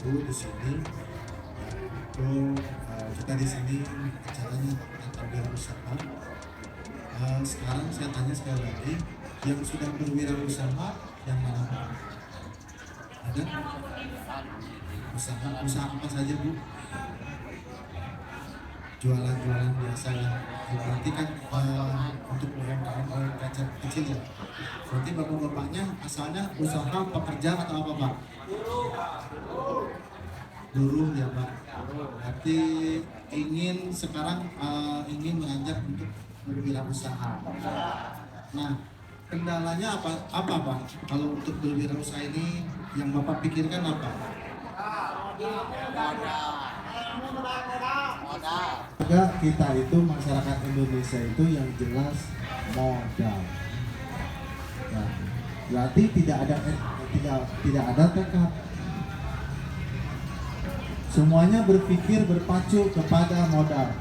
itu di sini untuk kita di sini caranya tentang wirausaha. Sekarang saya tanya sekali lagi, yang sudah berwirausaha yang mana Pak? Ada? Usaha apa saja Bu? Jualan-jualan biasa ya. Berarti kan untuk UMKM kecil kecil ya. Berarti bapak-bapaknya asalnya usaha pekerja atau apa Pak? Buruh ya Pak. Berarti sekarang ingin mengajak untuk berwirausaha. Nah, kendalanya apa Pak? Kalau untuk berwirausaha ini yang Bapak pikirkan apa? Modal. Kita itu masyarakat Indonesia itu yang jelas modal. Nah, berarti tidak ada tekad. Semuanya berpikir berpacu kepada modal.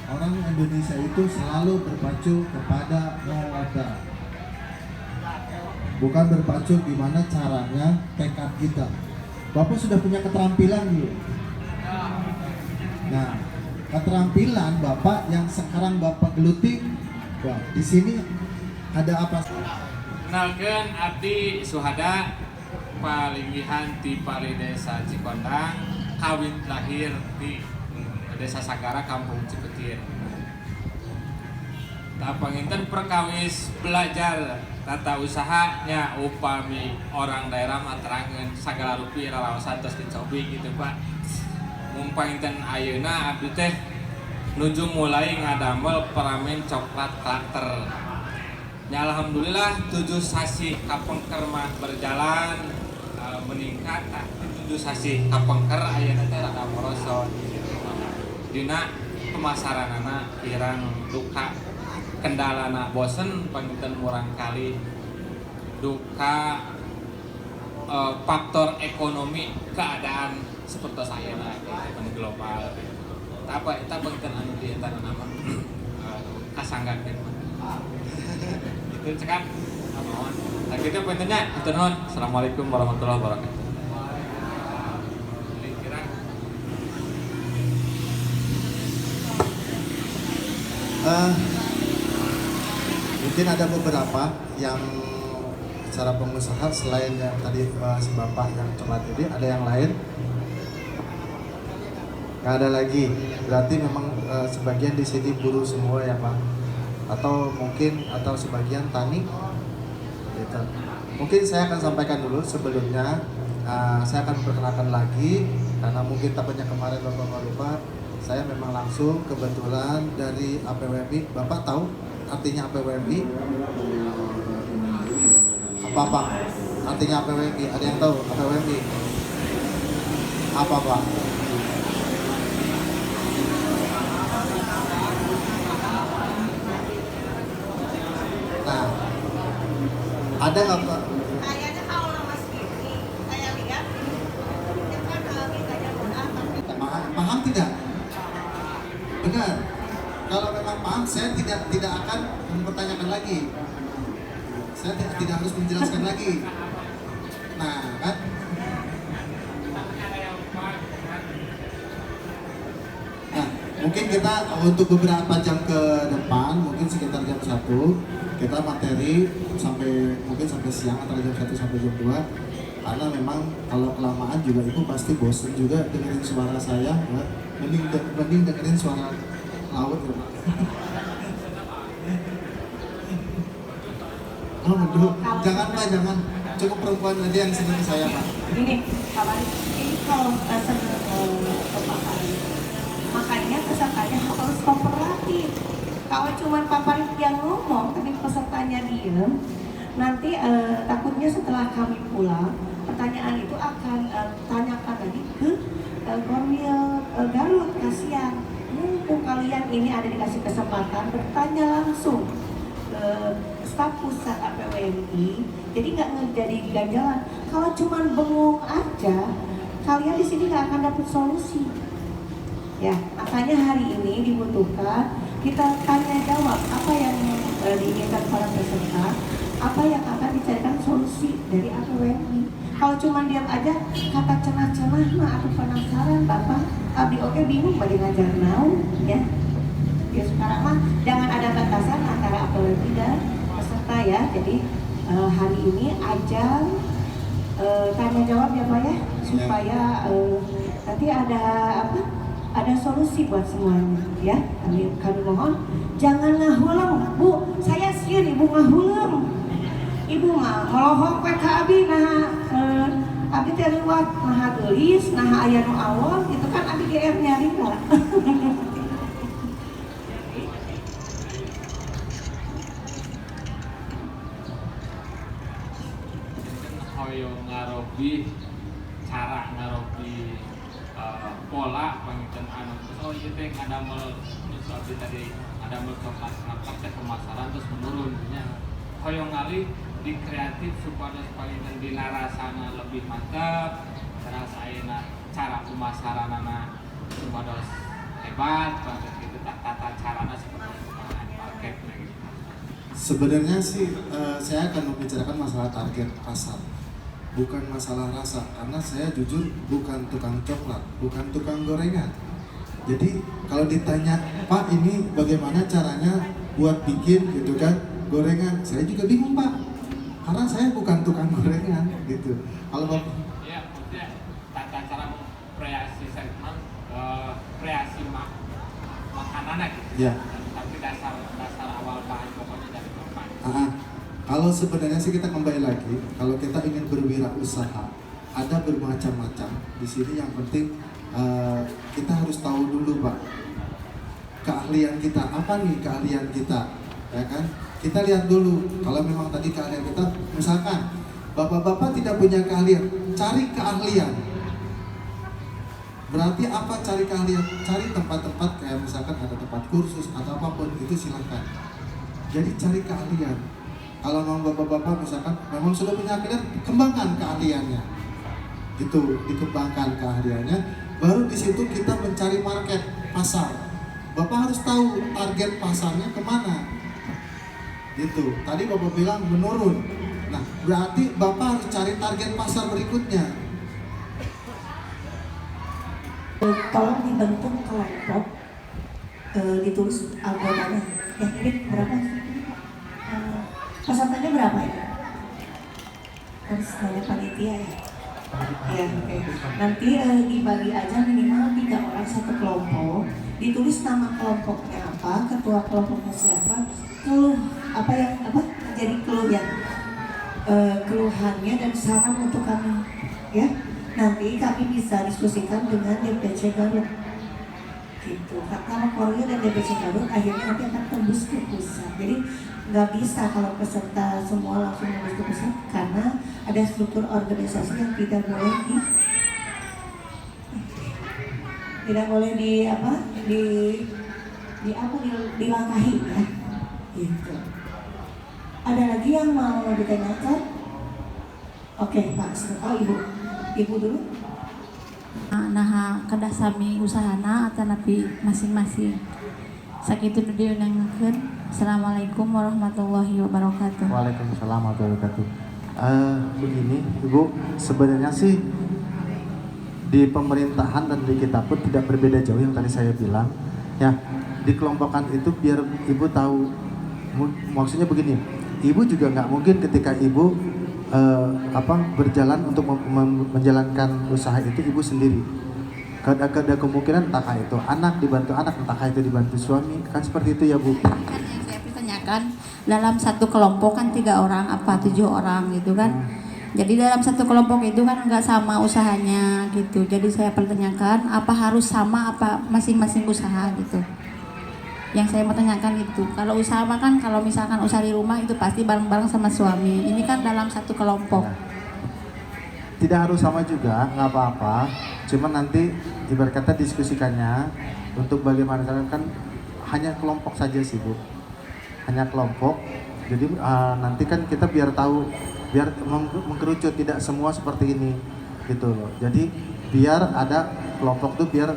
Orang Indonesia itu selalu berpacu kepada modal. Bukan berpacu gimana caranya tekad kita. Bapak sudah punya keterampilan belum? Nah, keterampilan Bapak yang sekarang Bapak geluti, wah, di sini ada apa? Kenalkan abdi Suhada palinggihan di Desa Cikondang, kawin lahir di Desa Sagara, Kampung Cipetir. Panginten perkawis belajar tata usahanya upami orang daerah materangan sagala rupi raraosan tos dicobi gitu Pak. Panginten ayeuna abdi teh nuju mulai ngadamel peramen coklat klater. Ya alhamdulillah 7 sasi kapengker mah berjalan meningkat, 7 sasi kapengker ayeuna teh rada moroso. Dina pemasaranana kirang duka, kendalana bosen panginten murang kali duka, faktor ekonomi keadaan seperti saya lah global. Apa eta panginten anu di eta nama kasanggakeun itu cekap mohon. Nah kitu panjenengan hatur nuhun. Assalamualaikum warahmatullahi wabarakatuh. Mungkin ada beberapa yang cara pengusaha selain yang tadi si bapak yang coklat ini, ada yang lain? Nggak ada lagi. Berarti memang sebagian di sini buruh semua ya Pak? Atau sebagian tani? Gitu. Mungkin saya akan sampaikan dulu sebelumnya. Saya akan perkenalkan lagi karena mungkin takutnya kemarin bapak lupa. Saya memang langsung kebetulan dari APWMI. Bapak tahu artinya APWMI? Apa Pak? Artinya APWMI? Ada yang tahu APWMI? Apa Pak? Nah, ada nggak Pak? Kayaknya kalau Mas Gini, saya lihat itu kan mintanya modal tapi Paham tidak? Benar. Kalau memang paham, saya tidak akan mempertanyakan lagi. Saya tidak harus menjelaskan lagi. Nah, kan? Nah, mungkin kita untuk beberapa jam ke depan, mungkin sekitar jam 1, kita materi mungkin sampai siang antara jam 1 sampai jam 2. Karena memang kalau kelamaan juga ibu pasti bosan juga dengerin suara saya ya. Mending dengerin suara laut ya Pak. Oh betul, jangan Pak, jangan. Cukup perempuan aja yang seneng saya Pak. ini kawan ini kalau senang pemaparan, makanya pesertanya harus kooperatif. Kalau cuma paparan yang ngomong tapi pesertanya diem, nanti takutnya setelah kami pulang pertanyaan itu akan tanyakan lagi ke Gormil Garut. Kasihan, mumpung kalian ini ada dikasih kesempatan bertanya langsung ke staf pusat APWMI, jadi nggak jadi ganjalan. Kalau cuma bengong aja, kalian di sini nggak akan dapat solusi. Ya, makanya hari ini dibutuhkan kita tanya jawab apa yang diinginkan para peserta, apa yang akan dicarikan solusi dari APWMI. Kalau cuma diam aja, kata teh bingung bade ngajar naon ya. Ya sekarang mah jangan ada batasan antara apalagi dan peserta ya. Jadi hari ini ajang tanya jawab ya Pak ya, supaya nanti ada apa? Ada solusi buat semuanya ya. Kami mohon jangan ngahuleng Bu, saya sieun Ibu ngahuleng. Ibu mah melohok we ka abi nah abi teh lewat nah geulis nah aya nu awal gitu kan abi GR nyari lah. Hoyong ngarobi cara ngarobi pola pangiten anu terus oh ieu teh ngadamel seperti tadi ada coklat praktek pemasaran terus menurun nya hoyong ngali di kreatif supaya pangiten di narasana lebih mantap terus ayeuna cara pemasaranana supaya hebat banget gitu tata carana seperti market gitu. Sebenarnya sih saya akan membicarakan masalah target pasar, bukan masalah rasa, karena saya jujur bukan tukang coklat, bukan tukang gorengan. Jadi kalau ditanya, Pak ini bagaimana caranya buat bikin gitu kan gorengan, saya juga bingung Pak, karena saya bukan tukang gorengan gitu. Kalau Bapak ya maksudnya tata cara kreasi segmen kreasi makanan gitu ya. Tapi dasar awal bahan pokoknya dari bahan. Kalau sebenarnya sih kita kembali lagi, kalau kita ingin berwirausaha, ada bermacam-macam. Di sini yang penting kita harus tahu dulu Pak, keahlian kita apa nih keahlian kita, ya kan? Kita lihat dulu. Kalau memang tadi keahlian kita, misalkan bapak-bapak tidak punya keahlian, cari keahlian. Berarti apa cari keahlian? Cari tempat-tempat kayak misalkan ada tempat kursus atau apapun itu silahkan. Jadi cari keahlian. Kalau memang bapak-bapak misalkan memang sudah punya keahlian, kembangkan keahliannya. Itu dikembangkan keahliannya. Baru di situ kita mencari market, pasar. Bapak harus tahu target pasarnya kemana. Gitu. Tadi bapak bilang menurun. Nah, berarti bapak harus cari target pasar berikutnya. Tolong dibentuk kelompok, ditulis anggotanya. Ya, ini berapa? Pesertanya berapa ya? Harus nanya panitia ya. Ya, oke. Nanti dibagi aja minimal 3 orang satu kelompok. Ditulis nama kelompoknya apa, ketua kelompoknya siapa, keluh apa yang apa jadi keluh ya, keluhannya dan saran untuk kami, ya. Nanti kami bisa diskusikan dengan DPC Garut. Gitu. Karena Korea dan DPC Garut akhirnya nanti akan tembus ke pusat. Jadi nggak bisa kalau peserta semua langsung tembus ke pusat karena ada struktur organisasi yang tidak boleh dilangkahi ya. Gitu. Ada lagi yang mau ditanyakan? Oke, Pak. Oh, Ibu dulu. Nah, kada sami usahana atau napi masing-masing. Sakitu diunangkeun. Assalamualaikum warahmatullahi wabarakatuh. Waalaikumsalam warahmatullahi wabarakatuh. Begini, Ibu, sebenarnya sih di pemerintahan dan di kita pun tidak berbeda jauh yang tadi saya bilang. Ya, dikelompokkan itu biar Ibu tahu. Maksudnya begini, Ibu juga nggak mungkin ketika Ibu berjalan untuk menjalankan usaha itu Ibu sendiri. Ada kemungkinan entah itu anak dibantu anak, entah itu dibantu suami, kan seperti itu ya Bu. Kan yang saya pertanyakan, dalam satu kelompok kan 3 orang apa 7 orang gitu kan. Jadi dalam satu kelompok itu kan nggak sama usahanya gitu. Jadi saya pertanyakan apa harus sama apa masing-masing usaha gitu. Yang saya mau tanyakan itu, kalau usaha kan kalau misalkan usaha di rumah itu pasti bareng-bareng sama suami. Ini kan dalam satu kelompok. Tidak harus sama juga, nggak apa-apa. Cuman nanti ibarat kata diskusikannya untuk bagaimana kan hanya kelompok saja sih Bu. Hanya kelompok. Jadi nanti kan kita biar tahu, biar mengkerucut, tidak semua seperti ini gitu loh. Jadi biar ada kelompok tuh biar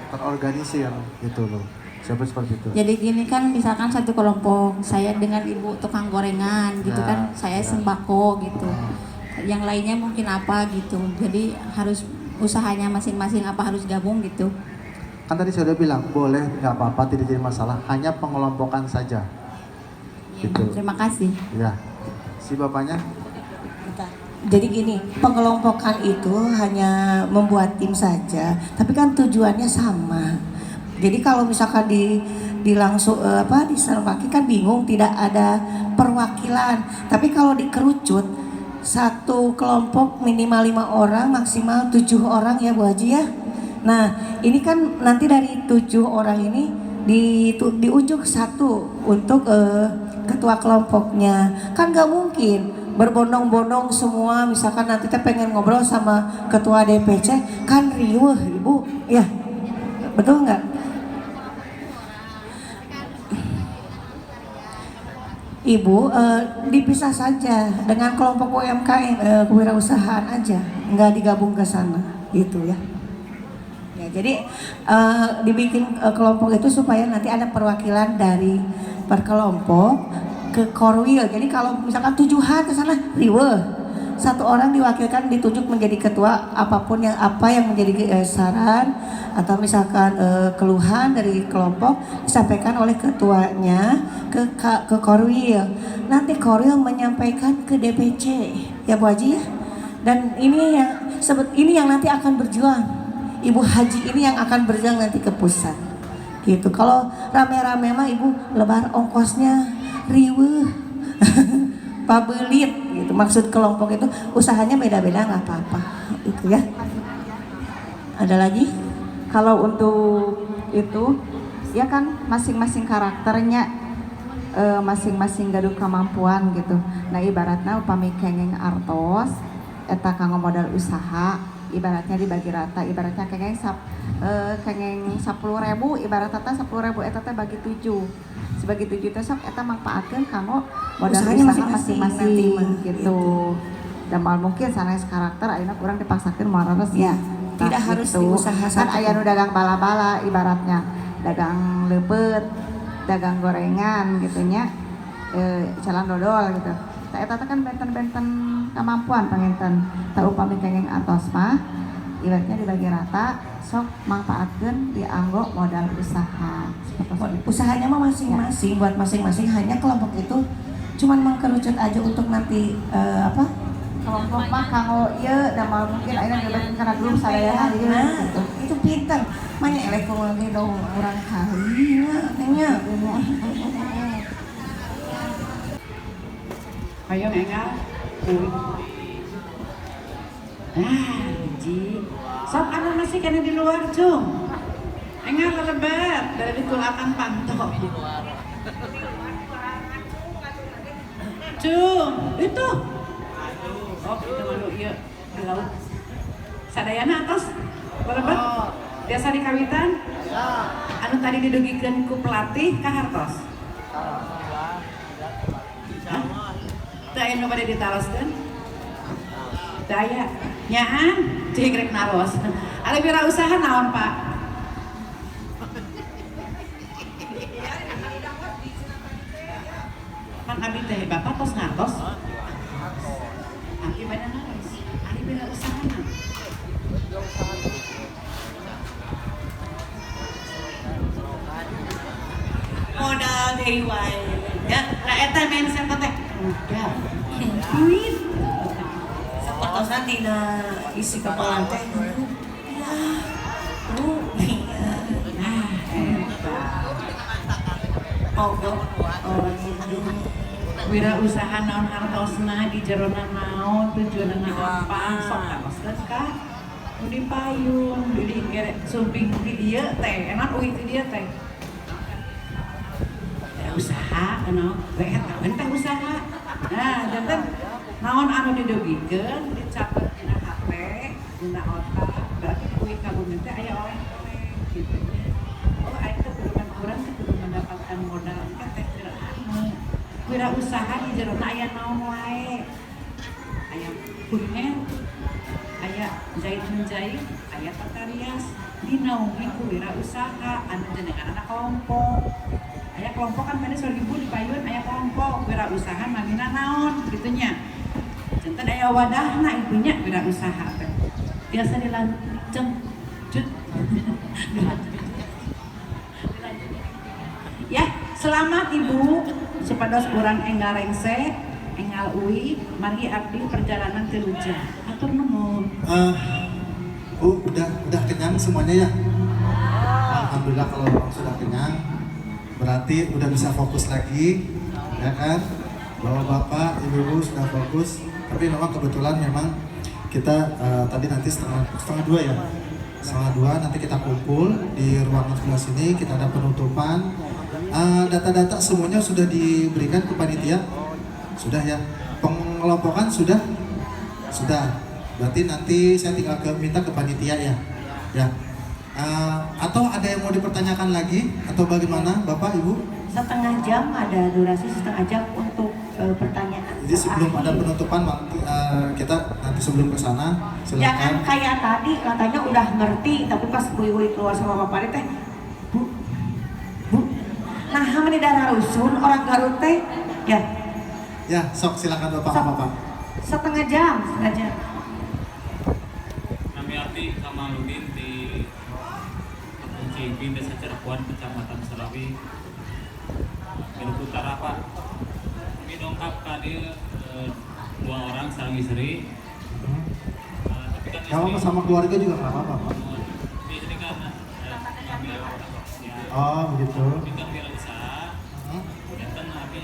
terorganisir gitu loh. Seperti itu. Jadi gini kan misalkan satu kelompok saya dengan ibu tukang gorengan gitu kan, saya sembako gitu. Yang lainnya mungkin apa gitu. Jadi harus usahanya masing-masing apa harus gabung gitu. Kan tadi saya udah bilang boleh, nggak apa-apa, tidak jadi masalah, hanya pengelompokan saja. Ya, Gitu. terima kasih. Ya, si bapaknya. Jadi gini, pengelompokan itu hanya membuat tim saja, tapi kan tujuannya sama. Jadi kalau misalkan di langsung di Sarwaki kan bingung, tidak ada perwakilan. Tapi kalau dikerucut satu kelompok minimal 5 orang, maksimal 7 orang ya Bu Haji ya. Nah ini kan nanti dari 7 orang ini diujuk satu untuk ketua kelompoknya. Kan nggak mungkin berbondong-bondong semua, misalkan nanti kita pengen ngobrol sama ketua DPC kan riuh Ibu ya, betul nggak? Ibu dipisah saja dengan kelompok UMKM, kewirausahaan aja, nggak digabung ke sana gitu ya. Ya jadi dibikin kelompok itu supaya nanti ada perwakilan dari per kelompok ke Korwil. Jadi kalau misalkan 7-an ke sana riweh, satu orang diwakilkan ditunjuk menjadi ketua, apapun yang menjadi saran atau misalkan keluhan dari kelompok disampaikan oleh ketuanya ke Korwil. Nanti Korwil menyampaikan ke DPC ya Bu Haji ya. Dan ini yang nanti akan berjuang. Ibu Haji ini yang akan berjuang nanti ke pusat. Gitu. Kalau rame-rame mah Ibu lebar ongkosnya riweuh. Pabelit gitu. Maksud kelompok itu usahanya beda-beda nggak apa-apa itu ya. Ada lagi? Kalau untuk itu ya kan masing-masing karakternya masing-masing gaduh kemampuan gitu. Nah ibaratnya upami kengeng artos eta kanggo modal usaha, ibaratnya dibagi rata, ibaratnya kengeng 10.000, ibaratnya 10.000 eta teh bagi 7. Sebagai 7 teh sok eta manfaatkeun kanggo modal Usahanya usaha masing-masing masing-masing gitu. Dan mal mungkin sanes karakter ayeuna kurang dipaksakeun moal reres ya. Tidak harus gitu. diusaha Kan satu. aya nu dagang bala-bala ibaratnya dagang leupet, dagang gorengan gitunya, jalan dodol gitu. Tah eta teh kan benten-benten kemampuan panginten. Tah upami kengeng atos mah ibaratnya dibagi rata, sok manfaatkeun dianggo modal usaha. Usahanya mah masing-masing, buat masing-masing, hanya kelompok itu cuman mengkerucut aja untuk nanti Kelompok mah kanggo ieu da mal mungkin ayeuna nyobain kana grup sadayana ieu nah, gitu. itu pintar. Manya elek lagi dong orang kali nya. Ayo enggak? Ji. Sok anu masih kena di luar, Cung. Enggak lebat dari ditulakan pantok. Cung, itu. Oh, kita malu ieu di laut. Sadayana atas lebat. Biasa di kawitan. Anu tadi didugikeun ku pelatih ka hartos. Teu aya nu bade ditaroskeun. Daya, nyaan, cih grek naros. Ada wirausaha naon Pak? Pan abdi teh Bapak tos ngatos. Abdi bade naros. Ari wirausaha. Modal dari wae. Ya, Lah eta mindset teh. Udah. duit. Sapertosan dina isi kepala teh. Ya. Nah, eta. Wirausaha naon hartosna di jerona naon tujuanna apa sok hartosna ka nu dipayun di gere sumping di dieu teh enak uih di dieu teh usaha anu we eta teh usaha nah janten naon anu didugikeun dicatet dina HP dina otak berarti uih kagungan teh aya oleh-oleh gitu oh aya teh kudu urang teh kudu mendapatkan modal teh wirausaha di jerona aya naon wae aya kuliner aya jahit menjahit aya tata rias dinaungi ku wirausaha anu jenenganna kelompok aya kelompok kan tadi 1.000 dipayun aya kelompok wirausaha namina naon gitunya janten aya wadahna ibunya wirausaha teh biasa dilanjut Selamat Ibu, sepados urang enggal rengse, enggal uwi, mari abdi perjalanan teluja. Atur nuhun. Bu, udah kenyang semuanya ya? Alhamdulillah kalau sudah kenyang, berarti udah bisa fokus lagi, ya kan? Bapak-bapak, ibu-ibu sudah fokus. Tapi memang kebetulan memang kita tadi nanti setengah dua ya, setengah dua nanti kita kumpul di ruangan sebelah sini. Kita ada penutupan. Data-data semuanya sudah diberikan ke panitia, sudah ya. Pengelompokan sudah. Berarti nanti saya tinggal minta ke panitia ya. Atau ada yang mau dipertanyakan lagi atau bagaimana, Bapak Ibu? Setengah jam, ada durasi setengah jam untuk pertanyaan. Jadi sebelum ada penutupan, kita nanti sebelum ke sana Jangan silakan. kayak tadi katanya udah ngerti, tapi pas Bu keluar sama Bapak teh, Bu, nah hamil darah rusun orang Garut teh, Ya, sok silakan Bapak Sok. Bapak. setengah jam. Kami abdi Kamaludin di Kampung Cimpin, Desa Cirebon, Kecamatan Serawi, Garut Utara, Pak. Kami dongkap tadi 2 orang sareng istri. Tapi kan Gak apa-apa, sama keluarga juga nggak apa-apa, Pak. di sini kan kami ya, Oh begitu. kami kan wirausaha. Dan kan kami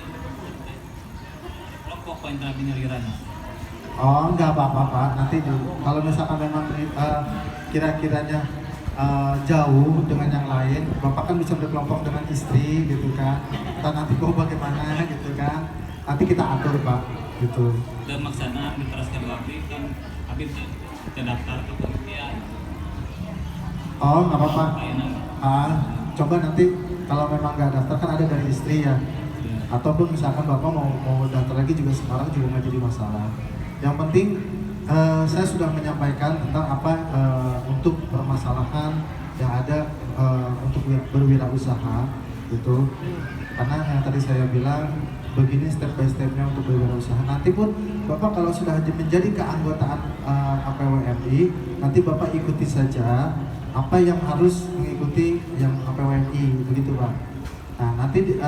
kelompok poin kami nyaliran. Oh nggak apa-apa Pak. Nanti kalau misalkan memang kira-kiranya jauh dengan yang lain, Bapak kan bisa berkelompok dengan istri gitu kan. Kita nanti bagaimana gitu kan. Nanti kita atur Pak, gitu. Dan maksana diteruskan abdi kan abdi terdaftar ke panitia. Oh nggak apa-apa. Layanan. Coba nanti kalau memang nggak daftar kan ada dari istri ya. Ataupun misalkan Bapak mau daftar lagi juga sekarang juga nggak jadi masalah. Yang penting saya sudah menyampaikan tentang apa untuk permasalahan yang ada untuk berwirausaha gitu. Karena yang tadi saya bilang begini step by stepnya untuk berwirausaha. Nanti pun Bapak kalau sudah menjadi keanggotaan APWMI, nanti Bapak ikuti saja apa yang harus mengikuti yang APWMI, begitu Pak. Nah nanti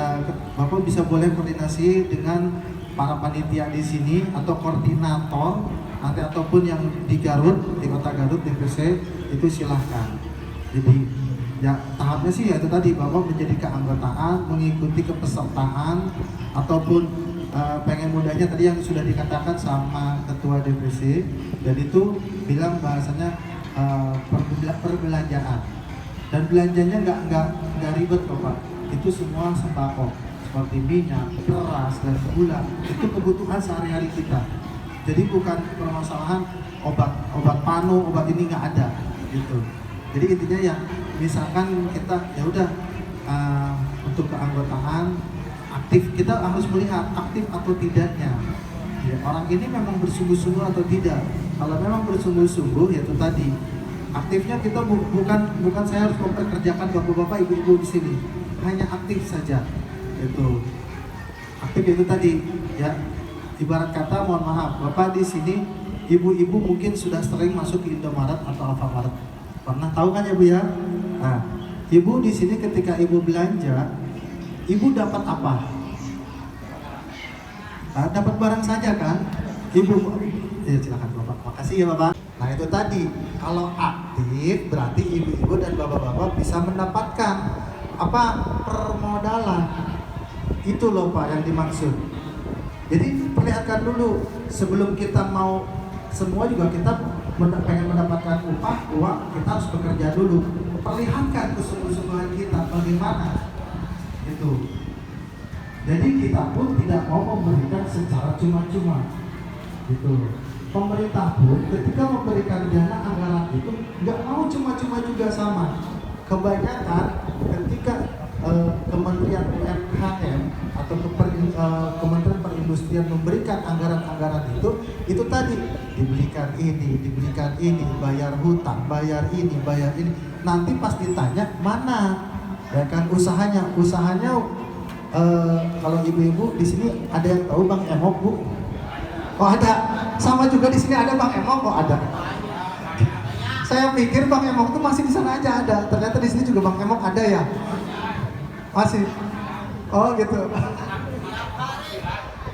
Bapak bisa boleh koordinasi dengan para panitia di sini atau koordinator nanti ataupun yang di Garut, di kota Garut, di PC itu silahkan. Jadi ya tahapnya sih ya itu tadi Bapak menjadi keanggotaan, mengikuti kepesertaan ataupun pengen mudahnya tadi yang sudah dikatakan sama ketua DPC dan itu bilang bahasanya perbelanjaan dan belanjanya nggak ribet kok Pak. Itu semua sembako seperti minyak, beras, dan gula itu kebutuhan sehari-hari kita. Jadi bukan permasalahan obat panu, obat ini nggak ada gitu. Jadi intinya ya misalkan kita ya udah untuk keanggotaan aktif, kita harus melihat aktif atau tidaknya. Ya, orang ini memang bersungguh-sungguh atau tidak. Kalau memang bersungguh-sungguh ya itu tadi aktifnya kita bukan saya harus memperkerjakan bapak-bapak, ibu-ibu di sini. Hanya aktif saja. Itu aktif itu tadi ya, ibarat kata mohon maaf Bapak di sini ibu-ibu mungkin sudah sering masuk ke Indomaret atau Alfamaret, pernah tahu kan ya Bu ya? Nah ibu di sini ketika ibu belanja, ibu dapat apa? Dapat barang saja kan ibu. Ya silakan Bapak, makasih ya Bapak. Nah itu tadi kalau aktif berarti ibu-ibu dan bapak-bapak bisa mendapatkan apa, permodalan. Itu loh Pak yang dimaksud. Jadi perlihatkan dulu sebelum kita mau, semua juga kita pengen mendapatkan upah, uang, kita harus bekerja dulu. Perlihatkan kesungguh-sungguhan kita bagaimana itu. Jadi kita pun tidak mau memberikan secara cuma-cuma gitu. Pemerintah pun ketika memberikan dana anggaran itu nggak mau cuma-cuma juga sama. Kebanyakan ketika Kementerian UMKM atau Kementerian Perindustrian memberikan anggaran-anggaran itu tadi diberikan ini, bayar hutang, bayar ini. Nanti pas ditanya mana, ya kan usahanya kalau ibu-ibu di sini ada yang tahu Bang Emok Bu? Oh ada, sama juga di sini ada Bang Emok, kok ada. Saya pikir Bang Emok tuh masih di sana aja ada. Ternyata di sini juga Bang Emok ada ya. Masih. Oh gitu.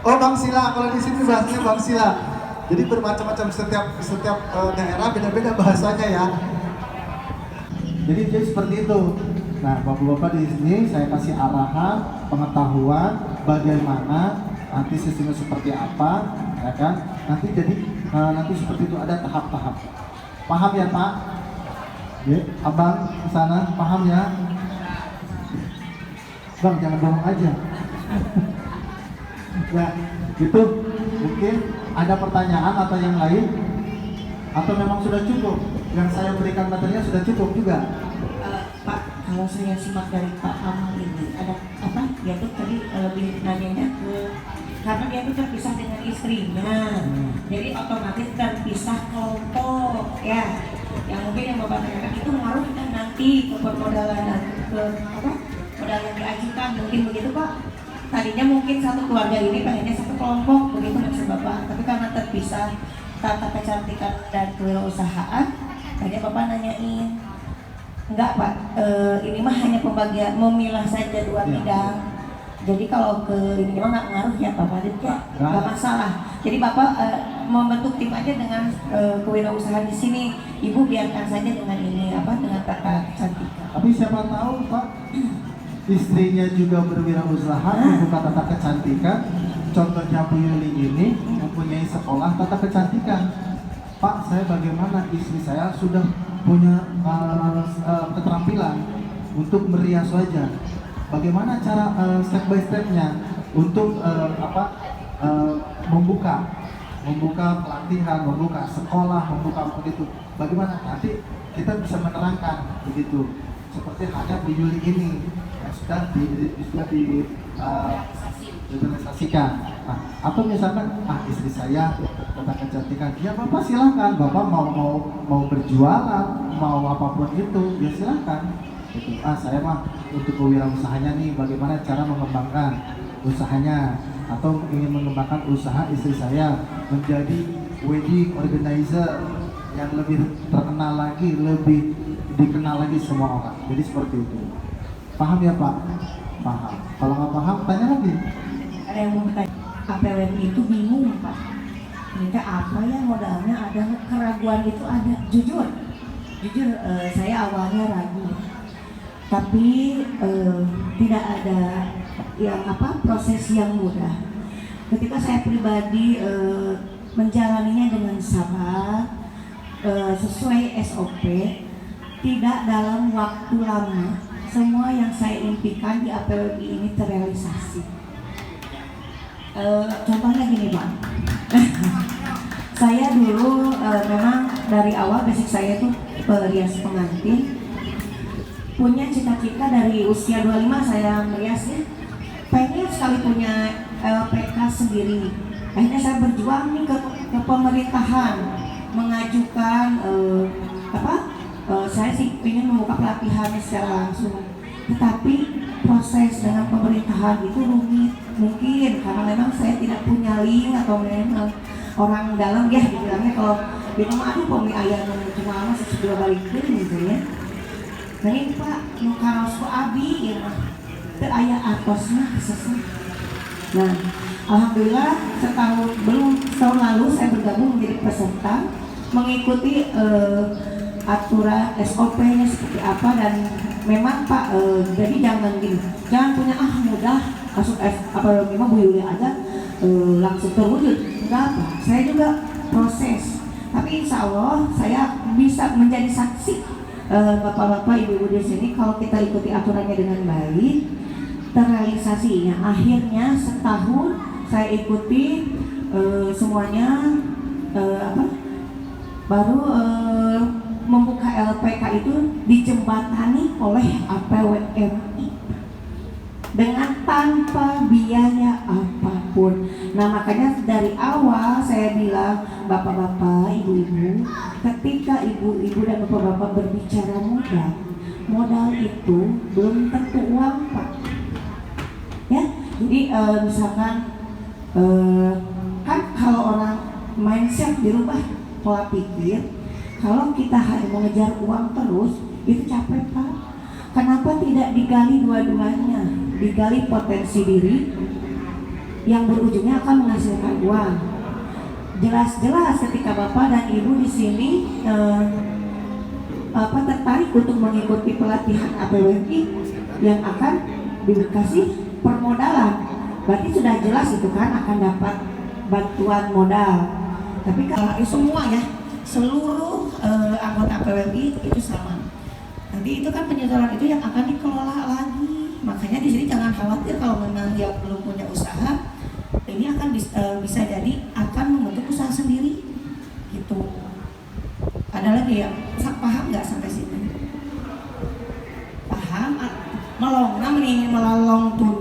Oh Bang Sila, kalau di sini bahasanya Bang Sila. Jadi bermacam-macam setiap daerah beda-beda bahasanya ya. Jadi seperti itu. Nah, bapak-bapak di sini saya kasih arahan, pengetahuan bagaimana nanti sistemnya seperti apa, ya kan? Nanti seperti itu ada tahap-tahap. Paham ya Pak? Ya, abang di sana paham ya? Bang jangan bohong aja. Ya, gitu. Mungkin ada pertanyaan atau yang lain? Atau memang sudah cukup? Yang saya berikan materinya sudah cukup juga? Pak, kalau saya simak dari Pak Amal ini ada apa? Dia tuh tadi lebih nanyanya ke karena dia tuh terpisah dengan istrinya, jadi otomatis terpisah kelompok ya. Yang mungkin yang Bapak tanyakan itu mengaruh kan nanti ke permodalan dan ke apa? Modal yang diajukan mungkin begitu Pak. Tadinya mungkin satu keluarga ini pengennya satu kelompok begitu maksud Bapak, tapi karena terpisah tata kecantikan dan kewirausahaan, kayaknya Bapak nanyain. Enggak Pak, ini mah hanya pembagian memilah saja dua bidang. Jadi kalau ke ini mah nggak ngaruh ya Pak Fadil ya, nggak masalah. Jadi Bapak membentuk tim aja dengan kewirausahaan di sini. Ibu biarkan saja dengan ini apa dengan tata kecantikan. Tapi siapa tahu Pak, istrinya juga berwirausaha membuka tata kecantikan. Contohnya Bu Yuli ini mempunyai sekolah tata kecantikan. Pak, saya bagaimana istri saya sudah punya keterampilan untuk merias wajah. Bagaimana cara step by stepnya untuk membuka pelatihan, membuka sekolah, membuka begitu. Bagaimana nanti kita bisa menerangkan begitu. Seperti hanya Bu Yuli ini yang sudah direalisasikan. Nah, atau misalkan istri saya tata kecantikan, ya Bapak silakan. Bapak mau berjualan, mau apapun itu, ya silakan. Gitu. Saya mah untuk kewirausahaannya nih, bagaimana cara mengembangkan usahanya, atau ingin mengembangkan usaha istri saya menjadi wedding organizer yang lebih terkenal lagi, lebih dikenal lagi semua orang. Jadi seperti itu. Paham ya Pak? Paham. Kalau nggak paham, tanya lagi. Ada yang mau bertanya, APWM itu bingung Pak. Ternyata apa ya modalnya, ada keraguan itu ada. Jujur saya awalnya ragu. Tapi tidak ada yang proses yang mudah. Ketika saya pribadi menjalaninya dengan sabar, sesuai SOP, tidak dalam waktu lama semua yang saya impikan di APWM ini terrealisasi. Contohnya gini Pak, saya dulu memang dari awal basic saya itu rias pengantin. Punya cita-cita dari usia 25 saya meriasnya, pengen sekali punya LPK sendiri. Akhirnya saya berjuang nih ke pemerintahan, mengajukan saya sih ingin membuka pelatihan secara langsung. Tetapi proses dengan pemerintahan itu rumit, mungkin karena memang saya tidak punya link atau memang orang dalam ya dibilangnya kalau gitu mah aduh pemi ayah cuma lama sesudah balikin gitu ya. Nah ini Pak, nukaros ku abi ya mah teu aya atosna seseh. Nah, alhamdulillah setahun lalu saya bergabung menjadi peserta, mengikuti aturan SOP-nya seperti apa, dan memang Pak jadi jangan punya mudah masuk mah Bu Yuli aja langsung terwujud. Enggak Pak, saya juga proses. Tapi insya Allah saya bisa menjadi saksi bapak-bapak, ibu-ibu di sini kalau kita ikuti aturannya dengan baik, terrealisasinya. Akhirnya setahun saya ikuti semuanya baru membuka LPK itu dijembatani oleh APWMI dengan tanpa biaya apapun. Nah makanya dari awal saya bilang bapak-bapak, ibu-ibu, ketika ibu-ibu dan bapak-bapak berbicara modal itu belum tentu uang Pak. Ya, jadi misalkan kan kalau orang mindset dirubah pola pikir, kalau kita hanya mengejar uang terus itu capek Pak. Kenapa tidak digali dua-duanya? digali potensi diri yang berujungnya akan menghasilkan uang. Jelas-jelas ketika Bapak dan Ibu di sini tertarik untuk mengikuti pelatihan APWI yang akan dikasih permodalan, berarti sudah jelas itu kan akan dapat bantuan modal. Tapi kalau semua ya, seluruh anggota APWI itu sama. Nanti itu kan penyedoran itu yang akan dikelola lagi. Makanya di sini jangan khawatir kalau memang dia belum punya usaha, ini akan bisa jadi akan membentuk usaha sendiri gitu. Ada lagi yang paham nggak sampai sini? Paham? Melalong tun